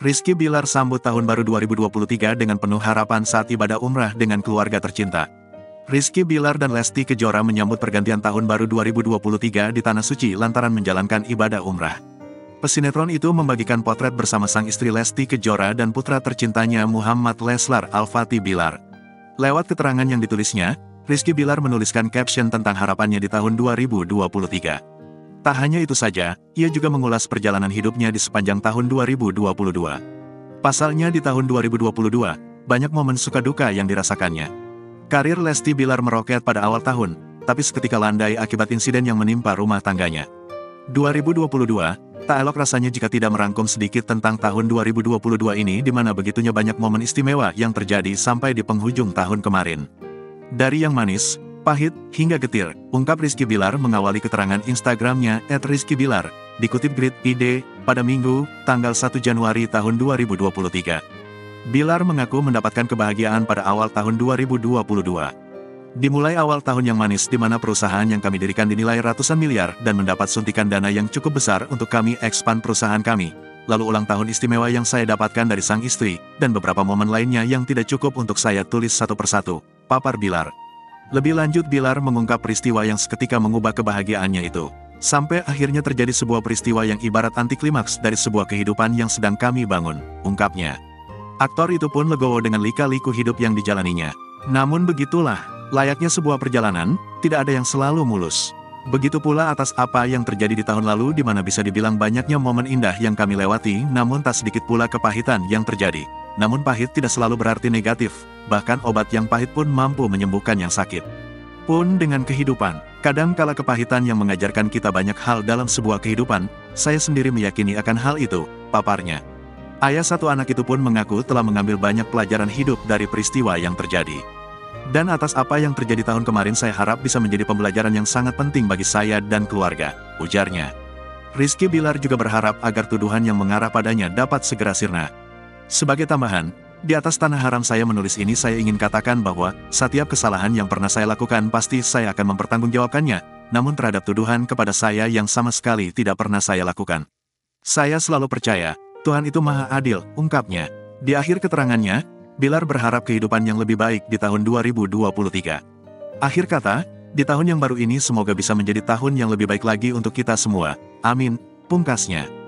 Rizky Bilar sambut tahun baru 2023 dengan penuh harapan saat ibadah umrah dengan keluarga tercinta. Rizky Bilar dan Lesti Kejora menyambut pergantian tahun baru 2023 di Tanah Suci lantaran menjalankan ibadah umrah. Pesinetron itu membagikan potret bersama sang istri Lesti Kejora dan putra tercintanya Muhammad Leslar Al-Fatih Bilar. Lewat keterangan yang ditulisnya, Rizky Bilar menuliskan caption tentang harapannya di tahun 2023. Tak hanya itu saja, ia juga mengulas perjalanan hidupnya di sepanjang tahun 2022. Pasalnya di tahun 2022, banyak momen suka duka yang dirasakannya. Karir Lesti Bilar meroket pada awal tahun, tapi seketika landai akibat insiden yang menimpa rumah tangganya. 2022, tak elok rasanya jika tidak merangkum sedikit tentang tahun 2022 ini di mana begitunya banyak momen istimewa yang terjadi sampai di penghujung tahun kemarin. Dari yang manis, pahit, hingga getir, ungkap Rizky Bilar mengawali keterangan Instagramnya @rizkybilar, dikutip Grid ID, pada Minggu, tanggal 1 Januari tahun 2023. Bilar mengaku mendapatkan kebahagiaan pada awal tahun 2022. Dimulai awal tahun yang manis di mana perusahaan yang kami dirikan dinilai ratusan miliar dan mendapat suntikan dana yang cukup besar untuk kami expand perusahaan kami. Lalu ulang tahun istimewa yang saya dapatkan dari sang istri, dan beberapa momen lainnya yang tidak cukup untuk saya tulis satu persatu, papar Bilar. Lebih lanjut Bilar mengungkap peristiwa yang seketika mengubah kebahagiaannya itu. Sampai akhirnya terjadi sebuah peristiwa yang ibarat anti klimaks dari sebuah kehidupan yang sedang kami bangun, ungkapnya. Aktor itu pun legowo dengan lika-liku hidup yang dijalaninya. Namun begitulah, layaknya sebuah perjalanan, tidak ada yang selalu mulus. Begitu pula atas apa yang terjadi di tahun lalu di mana bisa dibilang banyaknya momen indah yang kami lewati, namun tak sedikit pula kepahitan yang terjadi. Namun pahit tidak selalu berarti negatif, bahkan obat yang pahit pun mampu menyembuhkan yang sakit. Pun dengan kehidupan, kadang kala kepahitan yang mengajarkan kita banyak hal dalam sebuah kehidupan, saya sendiri meyakini akan hal itu, paparnya. Ayah satu anak itu pun mengaku telah mengambil banyak pelajaran hidup dari peristiwa yang terjadi. Dan atas apa yang terjadi tahun kemarin saya harap bisa menjadi pembelajaran yang sangat penting bagi saya dan keluarga, ujarnya. Rizky Bilar juga berharap agar tuduhan yang mengarah padanya dapat segera sirna. Sebagai tambahan, di atas tanah haram saya menulis ini saya ingin katakan bahwa, setiap kesalahan yang pernah saya lakukan pasti saya akan mempertanggungjawabkannya, namun terhadap tuduhan kepada saya yang sama sekali tidak pernah saya lakukan. Saya selalu percaya, Tuhan itu maha adil, ungkapnya. Di akhir keterangannya, Bilar berharap kehidupan yang lebih baik di tahun 2023. Akhir kata, di tahun yang baru ini semoga bisa menjadi tahun yang lebih baik lagi untuk kita semua. Amin, pungkasnya.